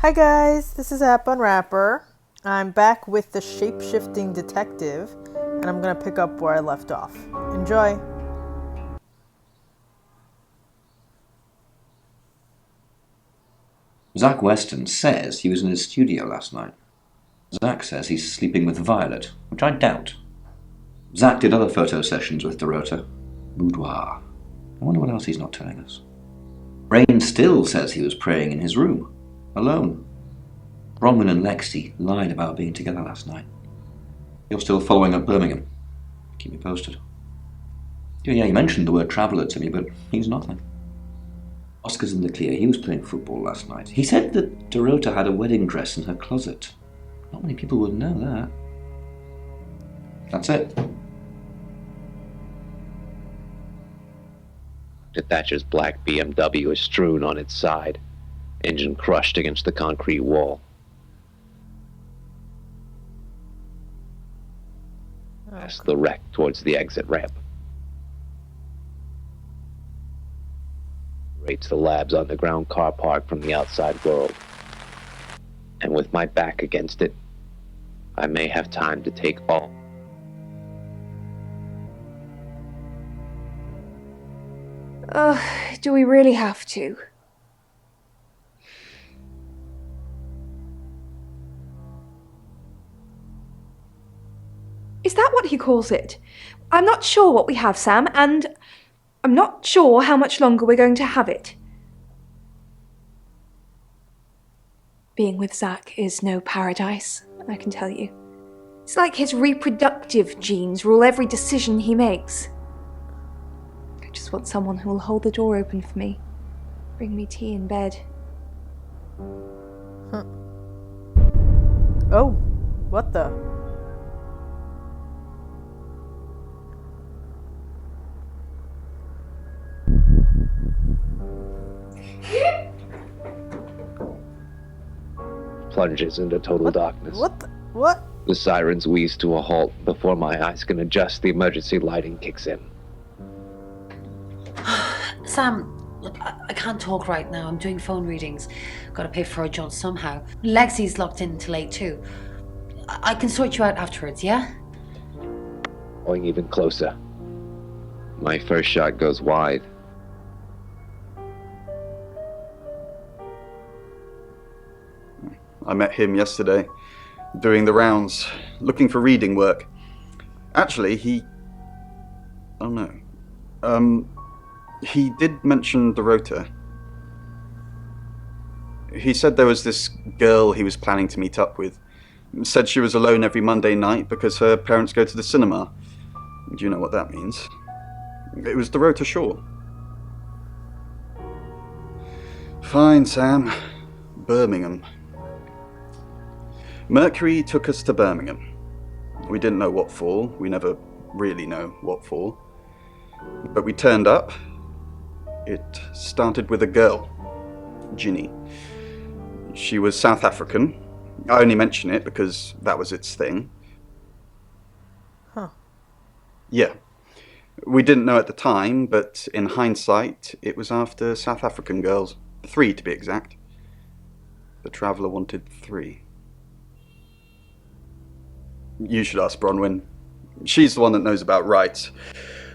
Hi guys, this is App Unwrapper. I'm back with the Shapeshifting Detective, and I'm going to pick up where I left off. Enjoy! Zach Weston says he was in his studio last night. Zach says he's sleeping with Violet, which I doubt. Zach did other photo sessions with Dorota. Boudoir. I wonder what else he's not telling us. Rain still says he was praying in his room, alone. Bronwyn and Lexi lied about being together last night. You're still following up Birmingham. Keep me posted. Yeah, you mentioned the word traveller to me, but he's nothing. Oscar's in the clear. He was playing football last night. He said that Dorota had a wedding dress in her closet. Not many people would know that. That's it. Thatcher's black BMW is strewn on its side, engine crushed against the concrete wall. Past the wreck towards the exit ramp. Rates the lab's underground car park from the outside world. And with my back against it, I may have time to take all. Do we really have to? Is that what he calls it? I'm not sure what we have, Sam, and I'm not sure how much longer we're going to have it. Being with Zach is no paradise, I can tell you. It's like his reproductive genes rule every decision he makes. I just want someone who will hold the door open for me, bring me tea in bed. Huh. Oh, what the? Plunges into total darkness. What? The sirens wheeze to a halt before my eyes can adjust. The emergency lighting kicks in. Sam, look, I can't talk right now. I'm doing phone readings. Gotta pay for a job somehow. Lexi's locked in till 8 too. I can sort you out afterwards, yeah? Going even closer. My first shot goes wide. I met him yesterday, doing the rounds, looking for reading work. Actually, he did mention Dorota. He said there was this girl he was planning to meet up with. Said she was alone every Monday night because her parents go to the cinema. Do you know what that means? It was Dorota Shaw. Fine, Sam. Birmingham. Mercury took us to Birmingham. We didn't know what for. We never really know what for. But we turned up. It started with a girl, Ginny. She was South African. I only mention it because that was its thing. Huh. Yeah. We didn't know at the time, but in hindsight, it was after South African girls. 3 to be exact. The Traveller wanted 3. You should ask Bronwyn. She's the one that knows about rights.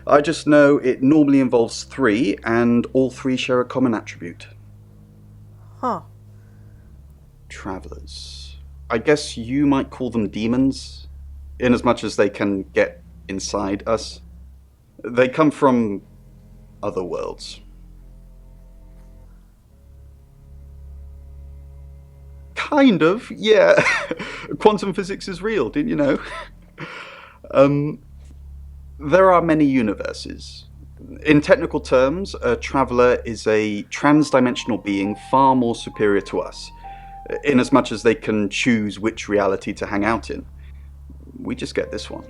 I just know it normally involves 3, and all 3 share a common attribute. Huh. Travellers. I guess you might call them demons, in as much as they can get inside us. They come from other worlds. Kind of, yeah. Quantum physics is real, didn't you know? There are many universes. In technical terms, a traveller is a trans-dimensional being far more superior to us, in as much as they can choose which reality to hang out in. We just get this one.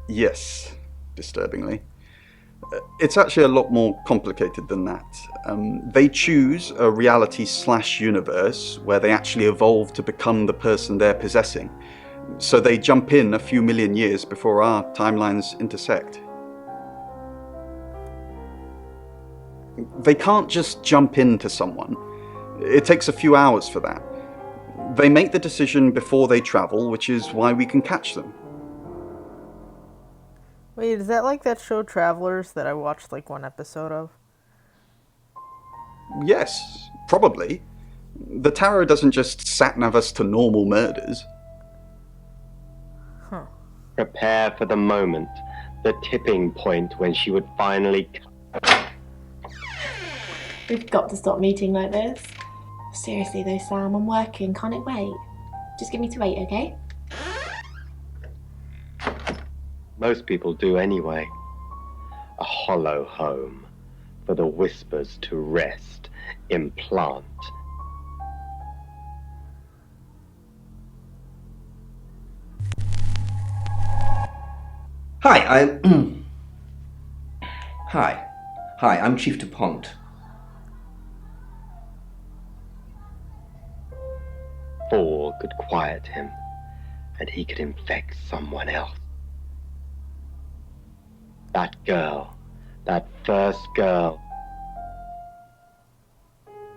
Yes, disturbingly. It's actually a lot more complicated than that. They choose a reality/universe where they actually evolve to become the person they're possessing. So they jump in a few million years before our timelines intersect. They can't just jump into someone. It takes a few hours for that. They make the decision before they travel, which is why we can catch them. Wait, is that like that show Travelers that I watched like one episode of? Yes, probably. The tarot doesn't just sat-nav us to normal murders. Huh. Prepare for the moment, the tipping point when she would finally. We've got to stop meeting like this. Seriously though, Sam, I'm working. Can't it wait? Just give me to 8, okay? Most people do anyway. A hollow home for the whispers to rest, implant. Hi, Hi, I'm Chief DuPont. Fall could quiet him, and he could infect someone else. That girl, that first girl.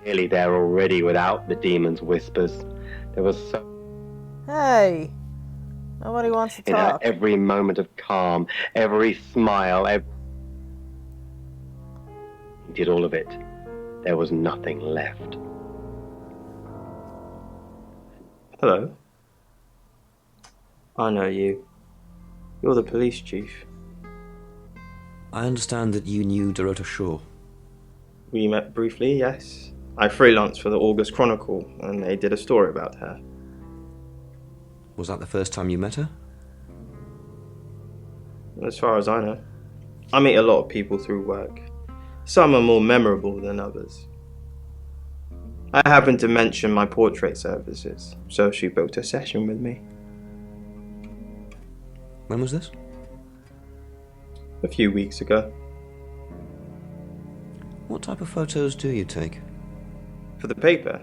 Nearly there already without the demon's whispers. There was so Hey, nobody wants to in her talk. every moment of calm, every smile, he did all of it. There was nothing left. Hello. I know you. You're the police chief. I understand that you knew Dorota Shaw. We met briefly, yes. I freelanced for the August Chronicle, and they did a story about her. Was that the first time you met her? As far as I know. I meet a lot of people through work. Some are more memorable than others. I happened to mention my portrait services, so she booked a session with me. When was this? A few weeks ago. What type of photos do you take? For the paper.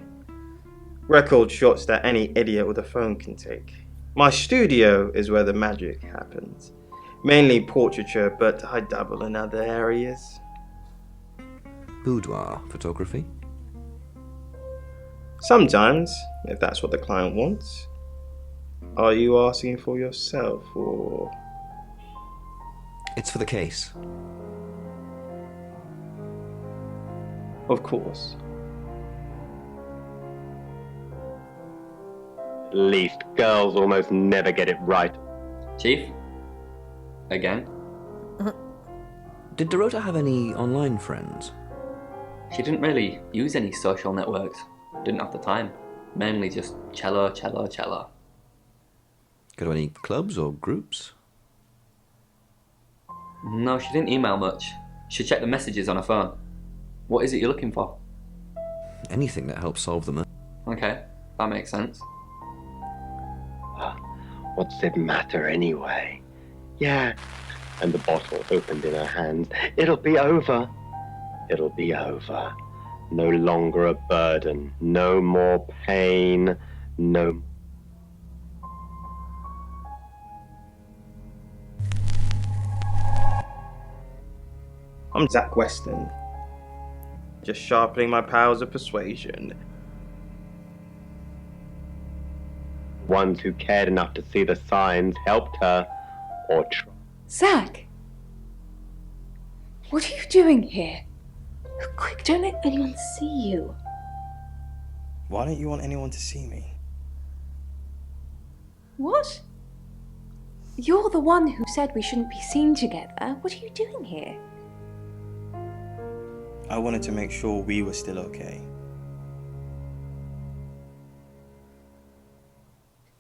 Record shots that any idiot with a phone can take. My studio is where the magic happens. Mainly portraiture, but I dabble in other areas. Boudoir photography? Sometimes, if that's what the client wants. Are you asking for yourself, or...? It's for the case. Of course. At least girls almost never get it right. Chief? Again? Did Dorota have any online friends? She didn't really use any social networks. Didn't have the time. Mainly just cello. Go to any clubs or groups? No, she didn't email much. She checked the messages on her phone. What is it you're looking for? Anything that helps solve the murder. Okay, that makes sense. What's it matter anyway? Yeah. And the bottle opened in her hands. It'll be over. It'll be over. No longer a burden. No more pain. No. I'm Zach Weston. Just sharpening my powers of persuasion. Ones who cared enough to see the signs helped her, or tried. Zach! What are you doing here? Quick, don't let anyone see you. Why don't you want anyone to see me? What? You're the one who said we shouldn't be seen together. What are you doing here? I wanted to make sure we were still okay.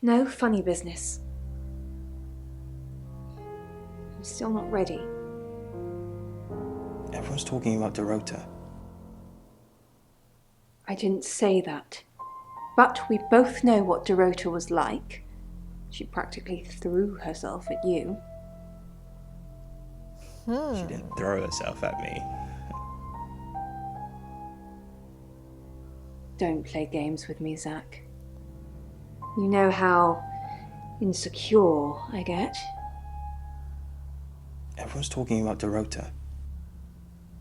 No funny business. I'm still not ready. Everyone's talking about Dorota. I didn't say that. But we both know what Dorota was like. She practically threw herself at you. She didn't throw herself at me. Don't play games with me, Zach. You know how insecure I get. Everyone's talking about Dorota.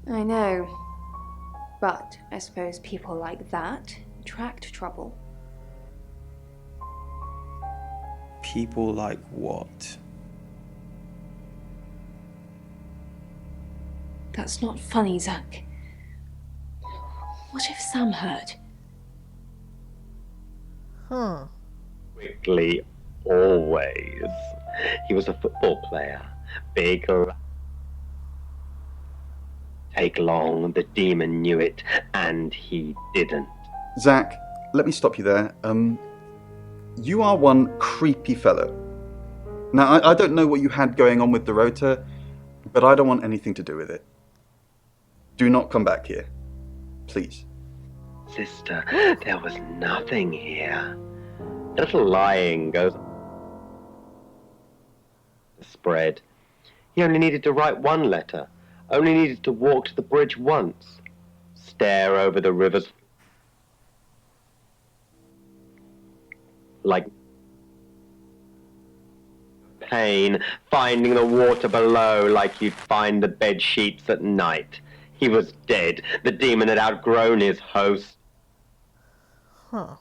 I know. But I suppose people like that attract trouble. People like what? That's not funny, Zach. What if Sam heard? Quickly, always. He was a football player. Big, take long, the demon knew it, and he didn't. Zach, let me stop you there. You are one creepy fellow. Now, I don't know what you had going on with Dorota, but I don't want anything to do with it. Do not come back here. Please. Sister, there was nothing here. Little lying goes spread. He only needed to write one letter. Only needed to walk to the bridge once. Stare over the rivers like pain, finding the water below like you'd find the bed sheets at night. He was dead. The demon had outgrown his host. Huh.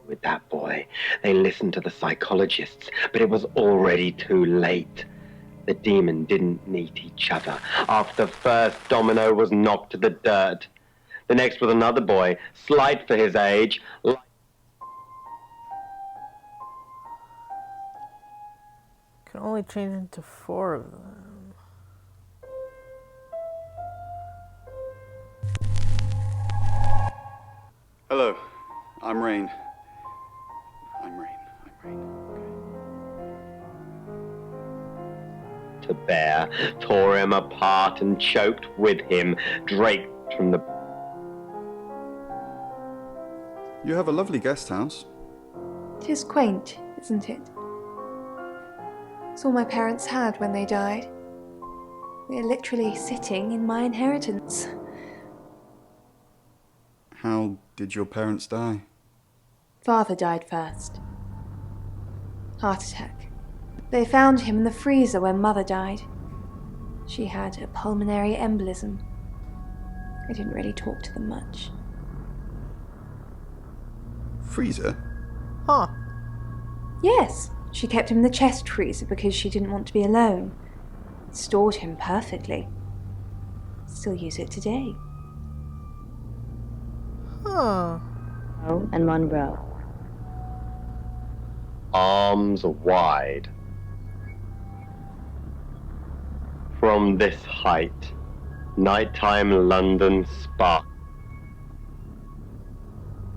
With that boy, they listened to the psychologists, but it was already too late. The demon didn't meet each other. After the first domino was knocked to the dirt, the next was another boy, slight for his age. Can only change into 4 of them. Hello, I'm Rain. I'm Rain. To bear, tore him apart and choked with him, draped from the... You have a lovely guest house. It is quaint, isn't it? It's all my parents had when they died. We're literally sitting in my inheritance. How did your parents die? Father died first. Heart attack. They found him in the freezer when Mother died. She had a pulmonary embolism. I didn't really talk to them much. Freezer? Huh. Yes, she kept him in the chest freezer because she didn't want to be alone. It stored him perfectly. Still use it today. Huh. And Monroe. Arms wide. From this height, nighttime London spark.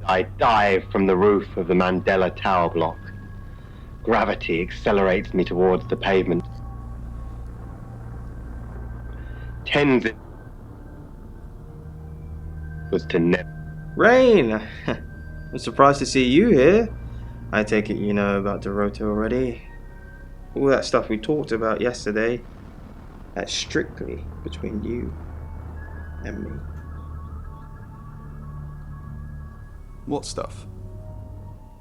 I dive from the roof of the Mandela Tower block. Gravity accelerates me towards the pavement. Tens was to never. Rain! I'm surprised to see you here. I take it you know about Dorota already. All that stuff we talked about yesterday, that's strictly between you and me. What stuff?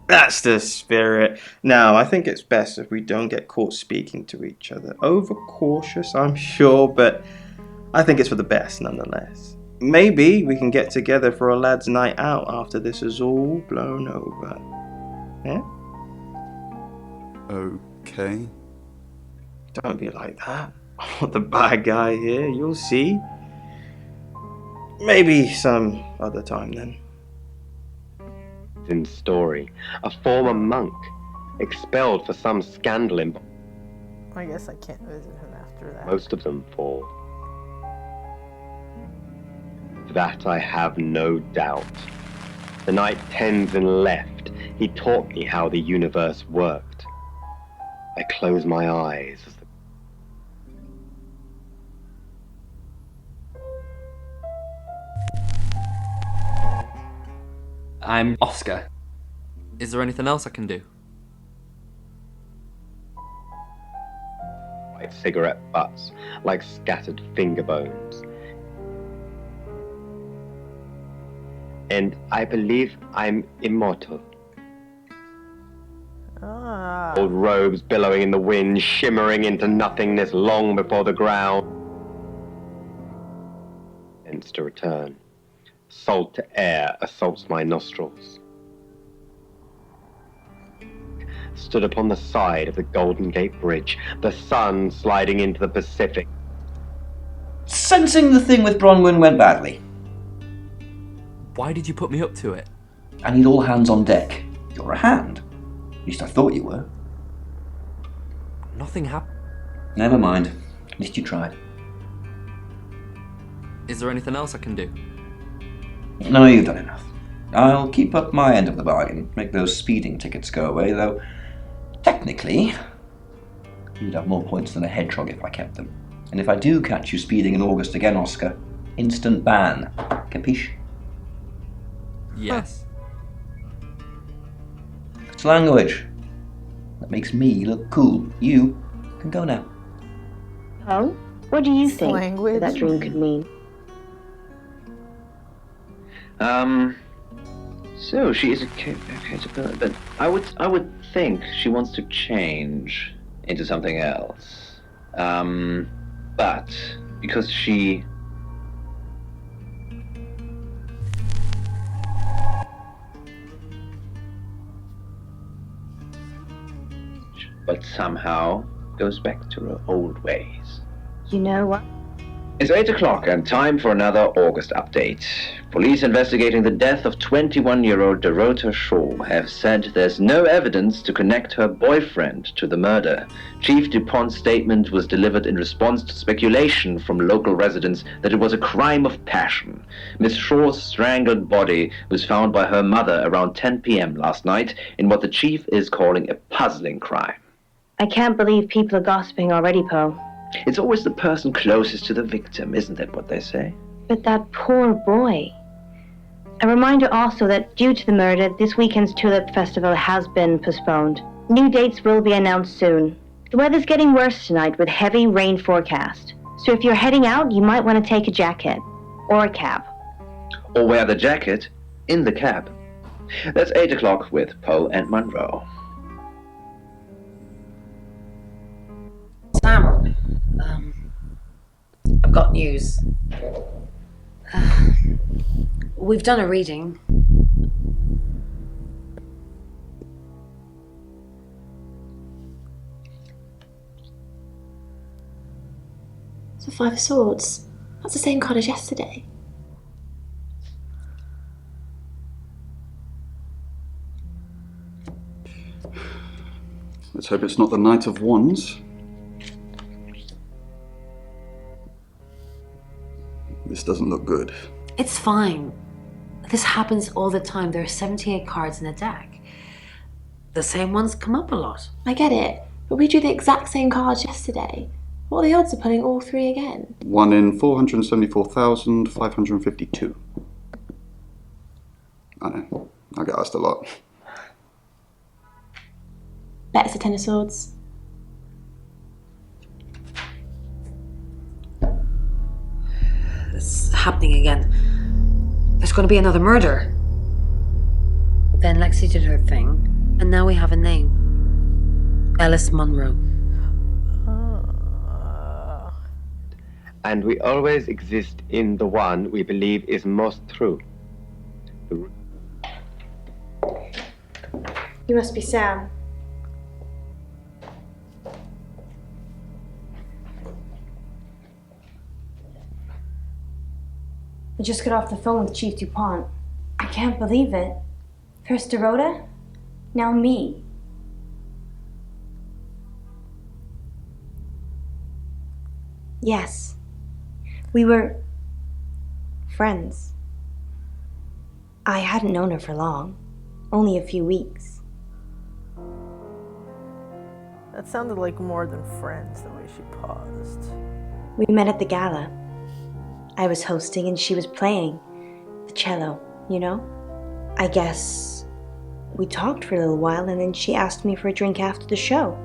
That's the spirit. Now, I think it's best if we don't get caught speaking to each other. Overcautious, I'm sure, but I think it's for the best nonetheless. Maybe we can get together for a lad's night out after this is all blown over. Yeah? Okay. Don't be like that. I'm not the bad guy here, you'll see. Maybe some other time then. In story, a former monk expelled for some scandal in. I guess I can't visit him after that. Most of them fall. That I have no doubt. The night Tenzin left, he taught me how the universe worked. I close my eyes as the... I'm Oscar. Is there anything else I can do? white cigarette butts like scattered finger bones. And I believe I'm immortal. Ah. Old robes billowing in the wind, shimmering into nothingness long before the ground. Ends to return. Salt to air assaults my nostrils. Stood upon the side of the Golden Gate Bridge, the sun sliding into the Pacific. Sensing the thing with Bronwyn went badly. Why did you put me up to it? I need all hands on deck. You're a hand. At least I thought you were. Nothing happened. Never mind. At least you tried. Is there anything else I can do? No, you've done enough. I'll keep up my end of the bargain, make those speeding tickets go away, though technically you'd have more points than a hedgehog if I kept them. And if I do catch you speeding in August again, Oscar, instant ban. Capiche? Yes. It's language. That makes me look cool. You can go now. Oh? What do you think Language. that dream could mean? So she is a caterpillar, but I would think she wants to change into something else. But because she somehow goes back to her old ways. You know what? It's 8 o'clock and time for another August update. Police investigating the death of 21-year-old Dorota Shaw have said there's no evidence to connect her boyfriend to the murder. Chief DuPont's statement was delivered in response to speculation from local residents that it was a crime of passion. Miss Shaw's strangled body was found by her mother around 10 p.m. last night in what the chief is calling a puzzling crime. I can't believe people are gossiping already, Poe. It's always the person closest to the victim, isn't that what they say? But that poor boy. A reminder also that due to the murder, this weekend's Tulip Festival has been postponed. New dates will be announced soon. The weather's getting worse tonight with heavy rain forecast. So if you're heading out, you might want to take a jacket. Or a cab. Or wear the jacket in the cab. That's 8 o'clock with Poe and Monroe. Sam, I've got news. We've done a reading. So 5 of Swords. That's the same card as yesterday. Let's hope it's not the Knight of Wands. This doesn't look good. It's fine. This happens all the time. There are 78 cards in a deck. The same ones come up a lot. I get it, but we drew the exact same cards yesterday. What are the odds of pulling all 3 again? 1 in 474,552. I know. I get asked a lot. Bet it's a 10 of Swords. It's happening again. There's going to be another murder. Then Lexi did her thing, and now we have a name. Alice Munro. And we always exist in the one we believe is most true. You must be Sam. I just got off the phone with Chief DuPont. I can't believe it. First Dorota, now me. Yes, we were friends. I hadn't known her for long, only a few weeks. That sounded like more than friends, the way she paused. We met at the gala. I was hosting and she was playing the cello, you know? I guess we talked for a little while and then she asked me for a drink after the show.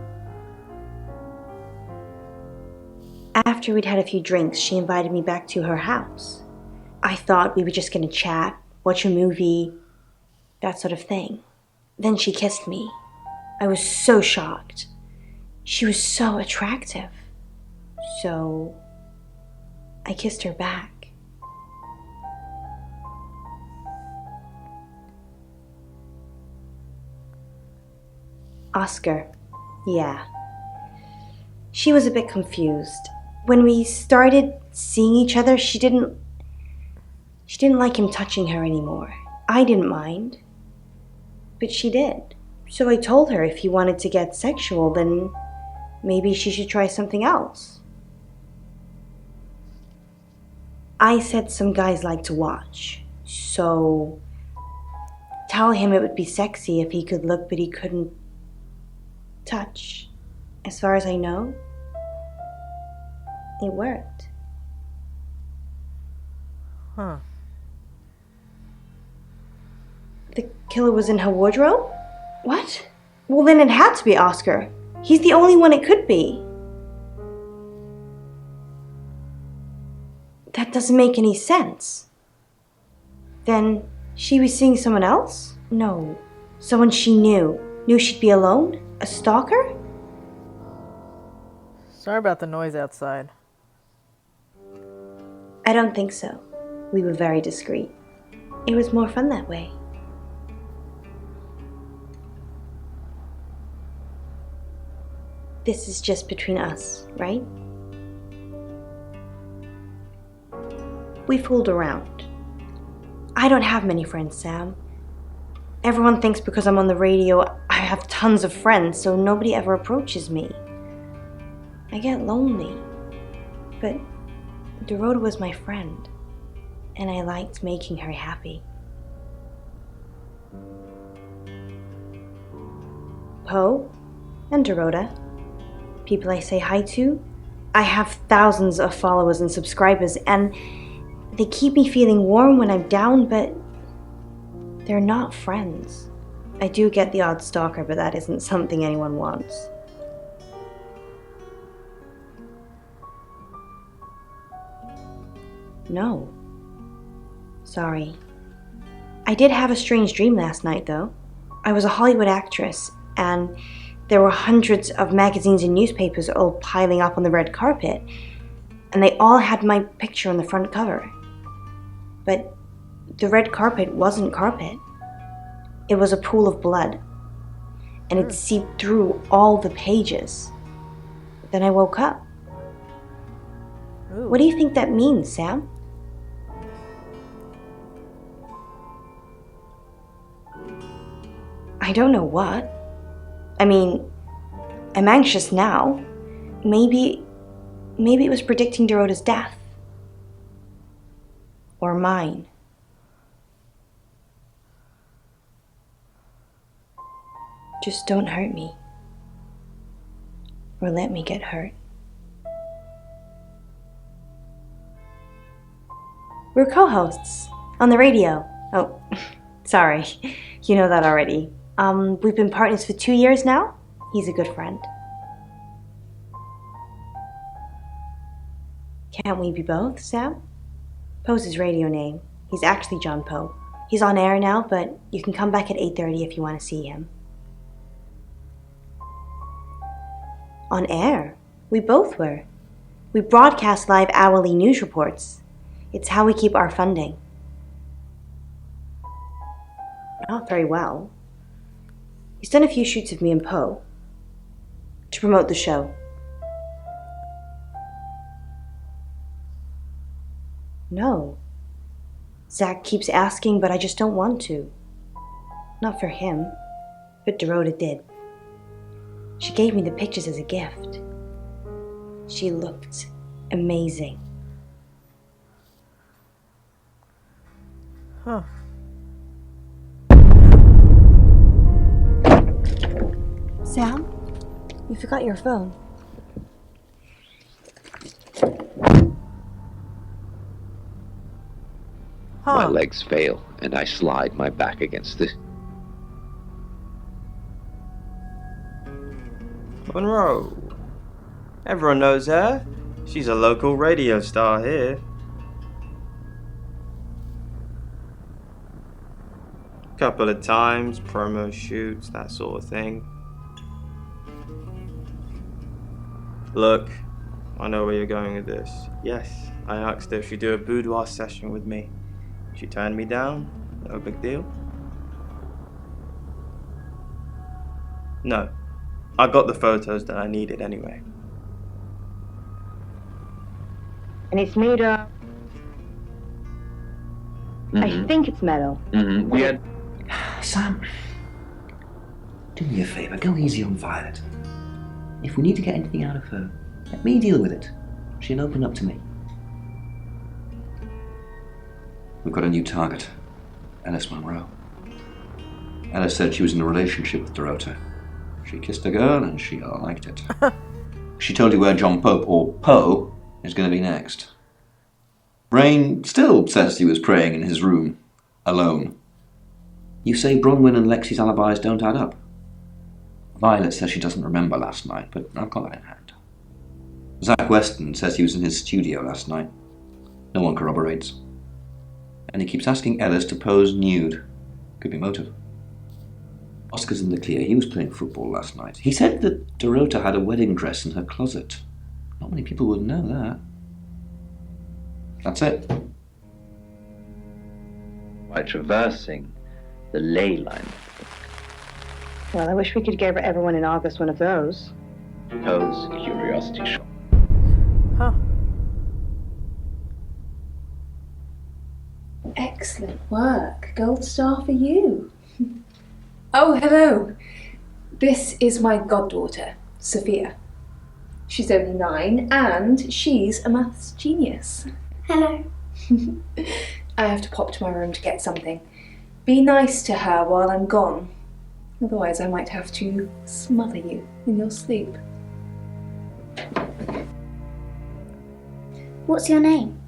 After we'd had a few drinks, she invited me back to her house. I thought we were just gonna chat, watch a movie, that sort of thing. Then she kissed me. I was so shocked. She was so attractive. So I kissed her back. Oscar. Yeah. She was a bit confused. When we started seeing each other, she didn't like him touching her anymore. I didn't mind. But she did. So I told her if he wanted to get sexual, then maybe she should try something else. I said some guys like to watch. So tell him it would be sexy if he could look but he couldn't touch. As far as I know, it worked. Huh. The killer was in her wardrobe? What? Well, then it had to be Oscar. He's the only one it could be. That doesn't make any sense. Then she was seeing someone else? No. Someone she knew. Knew she'd be alone? A stalker? Sorry about the noise outside. I don't think so. We were very discreet. It was more fun that way. This is just between us, right? We fooled around. I don't have many friends, Sam. Everyone thinks because I'm on the radio, I have tons of friends, so nobody ever approaches me. I get lonely. But Dorota was my friend, and I liked making her happy. Poe and Dorota, people I say hi to. I have thousands of followers and subscribers, and they keep me feeling warm when I'm down, but they're not friends. I do get the odd stalker, but that isn't something anyone wants. No. Sorry. I did have a strange dream last night, though. I was a Hollywood actress, and there were hundreds of magazines and newspapers all piling up on the red carpet, and they all had my picture on the front cover. But the red carpet wasn't carpet. It was a pool of blood, and it seeped through all the pages. Then I woke up. Ooh. What do you think that means, Sam? I don't know what. I mean, I'm anxious now. Maybe it was predicting Dorota's death. Or mine. Just don't hurt me. Or let me get hurt. We're co-hosts on the radio. Oh, sorry. You know that already. We've been partners for 2 years now. He's a good friend. Can't we be both, Sam? Poe's his radio name. He's actually John Poe. He's on air now, but you can come back at 8:30 if you want to see him. On air? We both were. We broadcast live hourly news reports. It's how we keep our funding. Not very well. He's done a few shoots of me and Poe to promote the show. No. Zach keeps asking, but I just don't want to. Not for him, but Dorota did. She gave me the pictures as a gift. She looked amazing. Huh. Sam, you forgot your phone. My legs fail, and I slide my back against the... Monroe. Everyone knows her. She's a local radio star here. Couple of times, promo shoots, that sort of thing. Look, I know where you're going with this. Yes, I asked her if she'd do a boudoir session with me. She turned me down. No big deal. No, I got the photos that I needed anyway. And it's made of... I think it's metal. We had... Sam, do me a favour, go easy on Violet. If we need to get anything out of her, let me deal with it. She'll open up to me. We've got a new target, Alice Monroe. Alice said she was in a relationship with Dorota. She kissed a girl and she liked it. She told you where John Pope, or Poe, is going to be next. Brain still says he was praying in his room, alone. You say Bronwyn and Lexi's alibis don't add up. Violet says she doesn't remember last night, but I've got that in hand. Zach Weston says he was in his studio last night. No one corroborates. And he keeps asking Ellis to pose nude. Could be motive. Oscar's in the clear. He was playing football last night. He said that Dorota had a wedding dress in her closet. Not many people would know that. That's it. By traversing the ley line. Well, I wish we could give everyone in August one of those. Poe's curiosity shop. Huh. Excellent work. Gold star for you. Oh, hello. This is my goddaughter, Sophia. She's only 9 and she's a maths genius. Hello. I have to pop to my room to get something. Be nice to her while I'm gone. Otherwise I might have to smother you in your sleep. What's your name?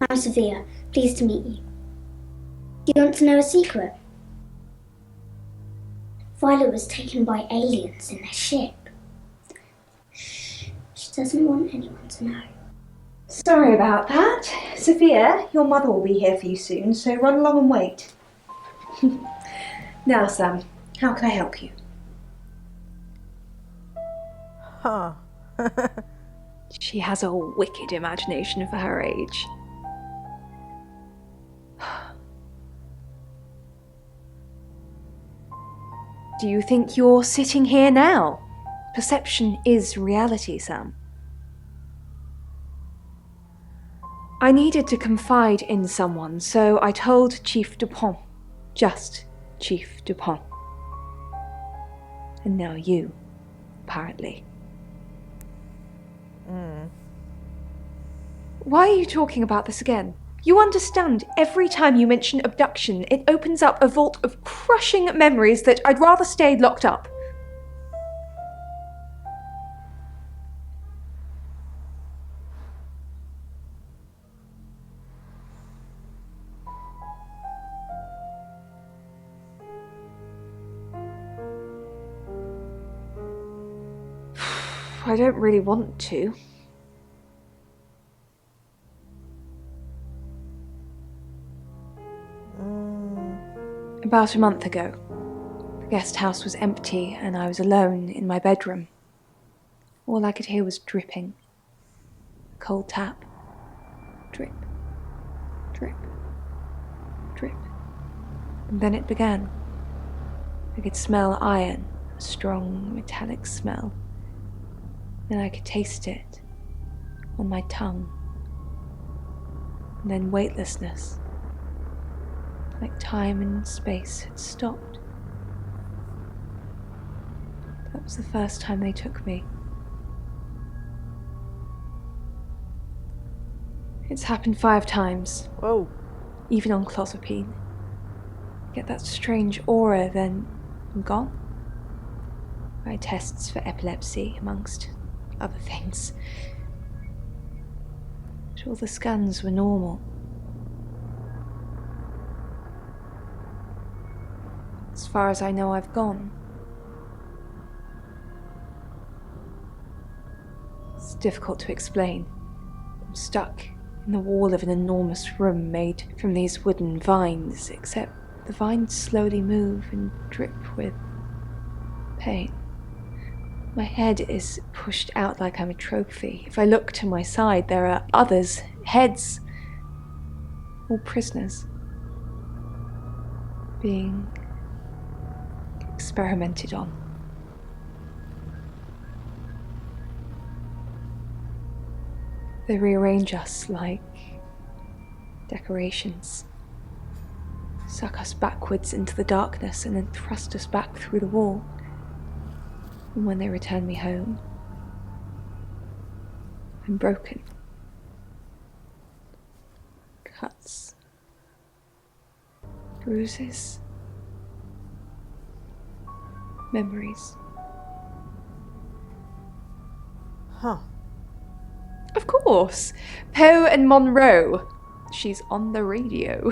I'm Sophia. Pleased to meet you. Do you want to know a secret? Violet was taken by aliens in their ship. Shh. She doesn't want anyone to know. Sorry about that. Sophia, your mother will be here for you soon, so run along and wait. Now, Sam, how can I help you? Huh. She has a wicked imagination for her age. Do you think you're sitting here now? Perception is reality, Sam. I needed to confide in someone, so I told Chief Dupont. Just Chief Dupont. And now you, apparently. Why are you talking about this again? You understand, every time you mention abduction, it opens up a vault of crushing memories that I'd rather stay locked up. I don't really want to. About a month ago, the guest house was empty and I was alone in my bedroom. All I could hear was dripping. A cold tap. Drip. Drip. Drip. And then it began. I could smell iron, a strong metallic smell. Then I could taste it on my tongue. And then weightlessness. Like time and space had stopped. That was the first time they took me. It's happened 5 times. Whoa. Even on clozapine. Get that strange aura, then I'm gone. I had tests for epilepsy, amongst other things. But all the scans were normal. As far as I know, I've gone. It's difficult to explain. I'm stuck in the wall of an enormous room made from these wooden vines, except the vines slowly move and drip with pain. My head is pushed out like I'm a trophy. If I look to my side, there are others, heads, all prisoners, being experimented on. They rearrange us like decorations, suck us backwards into the darkness and then thrust us back through the wall. And when they return me home, I'm broken. Cuts, bruises, memories. Huh. Of course! Poe and Monroe. She's on the radio.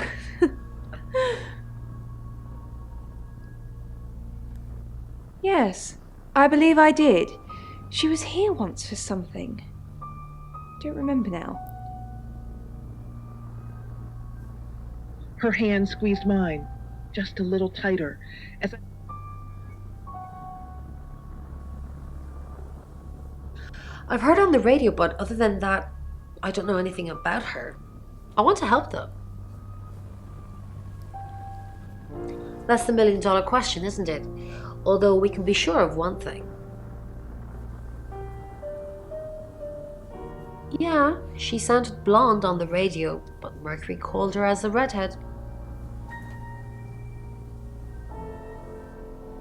Yes, I believe I did. She was here once for something. Don't remember now. Her hand squeezed mine, just a little tighter, as I... I've heard on the radio, but other than that, I don't know anything about her. I want to help though. That's the million-dollar question, isn't it? Although we can be sure of one thing. Yeah, she sounded blonde on the radio, but Mercury called her as a redhead.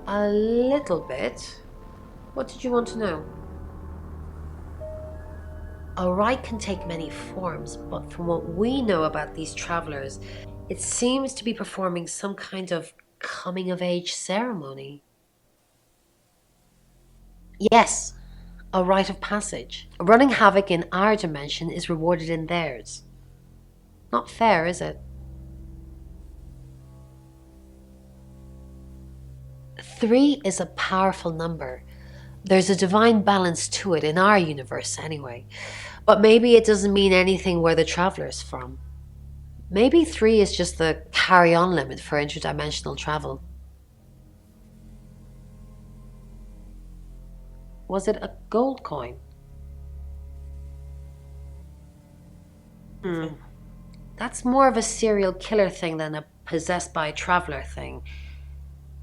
A little bit. What did you want to know? A rite can take many forms, but from what we know about these travelers, it seems to be performing some kind of coming-of-age ceremony. Yes, a rite of passage. Running havoc in our dimension is rewarded in theirs. Not fair, is it? 3 is a powerful number. There's a divine balance to it in our universe anyway. But maybe it doesn't mean anything where the traveler's from. Maybe 3 is just the carry-on limit for interdimensional travel. Was it a gold coin? That's more of a serial killer thing than a possessed by a traveler thing.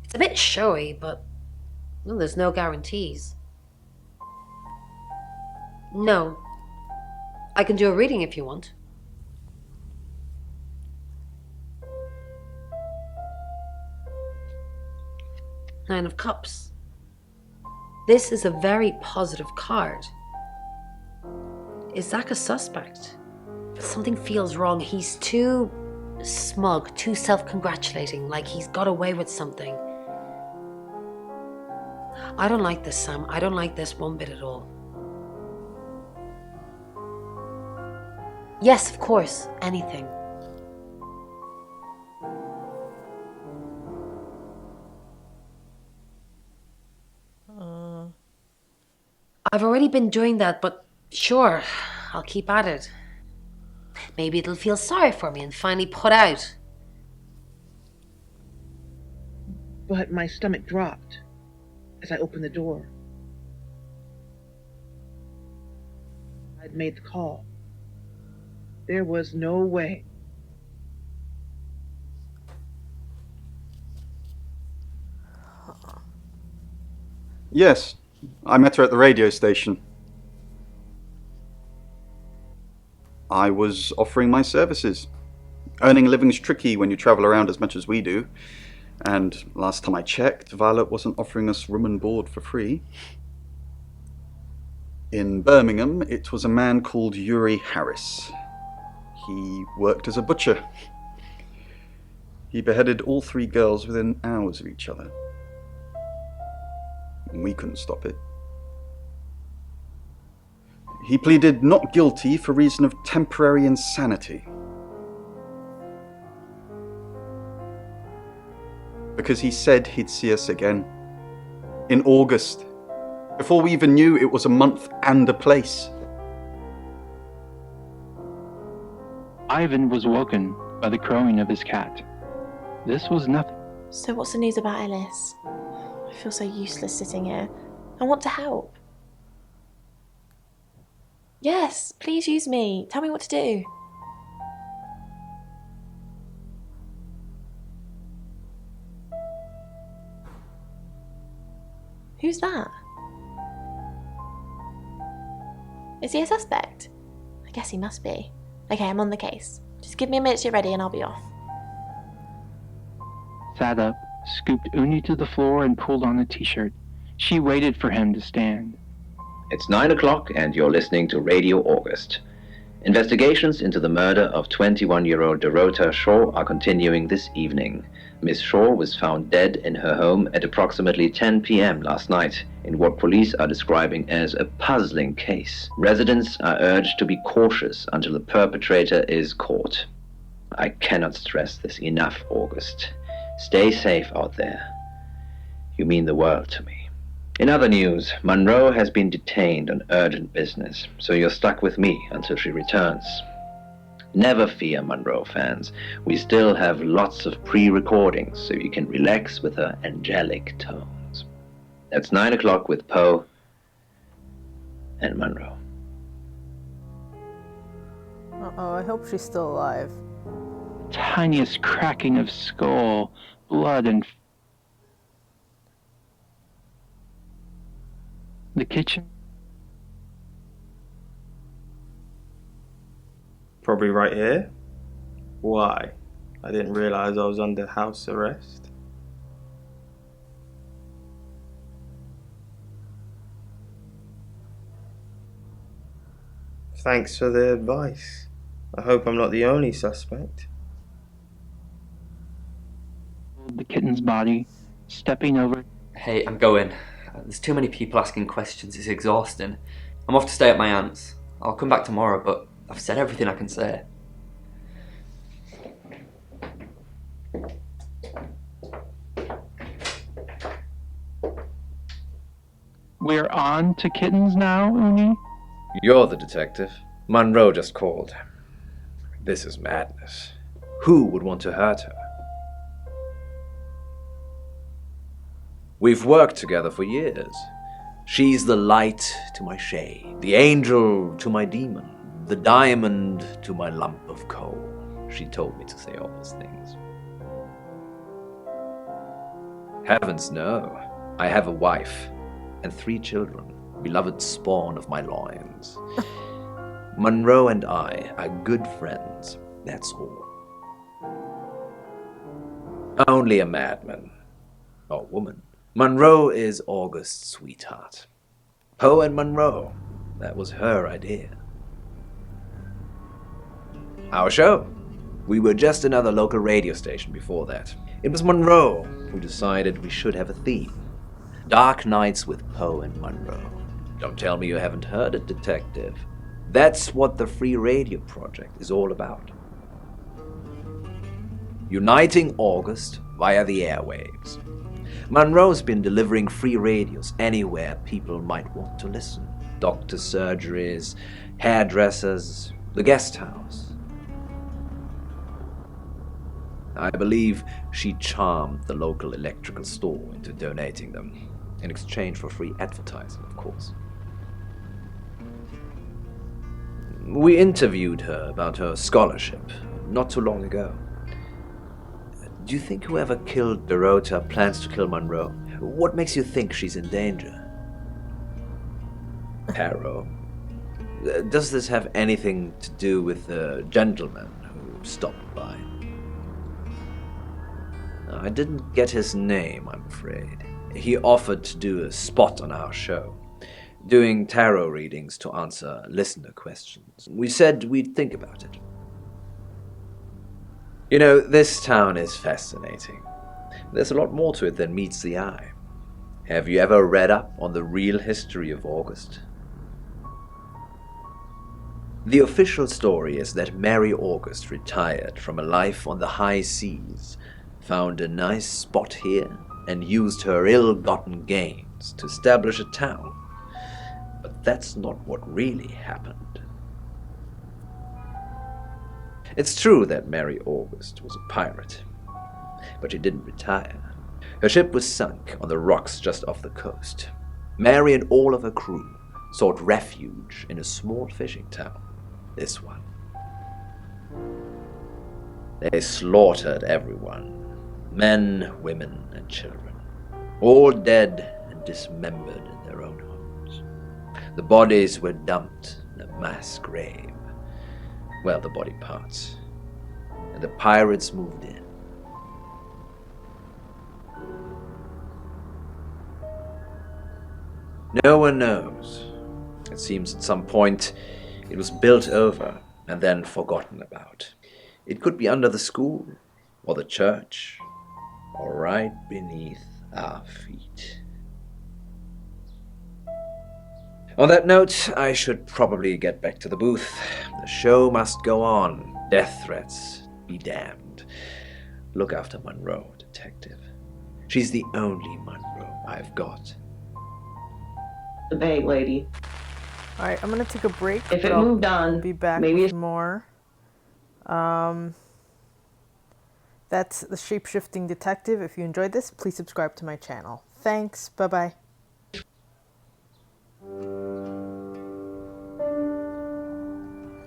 It's a bit showy, but well, there's no guarantees. No. I can do a reading if you want. Nine of Cups. This is a very positive card. Is Zach a suspect? Something feels wrong. He's too smug, too self-congratulating, like he's got away with something. I don't like this, Sam. I don't like this one bit at all. Yes, of course. Anything. I've already been doing that, but sure, I'll keep at it. Maybe it'll feel sorry for me and finally put out. But my stomach dropped as I opened the door. I'd made the call. There was no way. Yes, I met her at the radio station. I was offering my services. Earning a living's tricky when you travel around as much as we do. And last time I checked, Violet wasn't offering us room and board for free. In Birmingham, it was a man called Yuri Harris. He worked as a butcher. He beheaded all 3 girls within hours of each other. We couldn't stop it. He pleaded not guilty for reason of temporary insanity. Because he said he'd see us again. In August. Before we even knew it was a month and a place. Ivan was woken by the crowing of his cat. This was nothing. So what's the news about Ellis? I feel so useless sitting here. I want to help. Yes, please use me. Tell me what to do. Who's that? Is he a suspect? I guess he must be. Okay, I'm on the case. Just give me a minute to get ready and I'll be off. Sat up, scooped Uni to the floor, and pulled on a t-shirt. She waited for him to stand. It's 9 o'clock and you're listening to Radio August. Investigations into the murder of 21-year-old Dorota Shaw are continuing this evening. Miss Shaw was found dead in her home at approximately 10 p.m. last night in what police are describing as a puzzling case. Residents are urged to be cautious until the perpetrator is caught. I cannot stress this enough, August. Stay safe out there. You mean the world to me. In other news, Monroe has been detained on urgent business, so you're stuck with me until she returns. Never fear, Monroe fans. We still have lots of pre-recordings, so you can relax with her angelic tones. That's 9 o'clock with Poe and Monroe. Uh-oh, I hope she's still alive. Tiniest cracking of skull, blood, and the kitchen. Probably right here. Why? I didn't realize I was under house arrest. Thanks for the advice. I hope I'm not the only suspect. The kitten's body, stepping over. Hey, I'm going. There's too many people asking questions, it's exhausting. I'm off to stay at my aunt's. I'll come back tomorrow, but I've said everything I can say. We're on to kittens now, Uni? You're the detective. Monroe just called. This is madness. Who would want to hurt her? We've worked together for years. She's the light to my shade, the angel to my demon, the diamond to my lump of coal. She told me to say all those things. Heavens, no. I have a wife and 3 children, beloved spawn of my loins. Monroe and I are good friends, that's all. Only a madman, or woman. Monroe is August's sweetheart. Poe and Monroe, that was her idea. Our show. We were just another local radio station before that. It was Monroe who decided we should have a theme. Dark Nights with Poe and Monroe. Don't tell me you haven't heard it, detective. That's what the Free Radio Project is all about. Uniting August via the airwaves. Monroe's been delivering free radios anywhere people might want to listen. Doctor surgeries, hairdressers, the guest house. I believe she charmed the local electrical store into donating them, in exchange for free advertising, of course. We interviewed her about her scholarship not too long ago. Do you think whoever killed Dorota plans to kill Monroe? What makes you think she's in danger? Harrow. Does this have anything to do with the gentleman who stopped by? I didn't get his name, I'm afraid. He offered to do a spot on our show, doing tarot readings to answer listener questions. We said we'd think about it. You know, this town is fascinating. There's a lot more to it than meets the eye. Have you ever read up on the real history of August? The official story is that Mary August retired from a life on the high seas, found a nice spot here, and used her ill-gotten gains to establish a town. But that's not what really happened. It's true that Mary August was a pirate, but she didn't retire. Her ship was sunk on the rocks just off the coast. Mary and all of her crew sought refuge in a small fishing town. This one. They slaughtered everyone. Men, women, and children. All dead and dismembered in their own homes. The bodies were dumped in a mass grave. Well, the body parts. And the pirates moved in. No one knows. It seems at some point it was built over and then forgotten about. It could be under the school, or the church, or right beneath our feet. On that note, I should probably get back to the booth. The show must go on. Death threats be damned. Look after Monroe, detective. She's the only Monroe I've got. The bag lady. All right, I'm gonna take a break. If but it I'll moved on, be back maybe with more. That's the Shapeshifting Detective. If you enjoyed this, please subscribe to my channel. Thanks. Bye bye.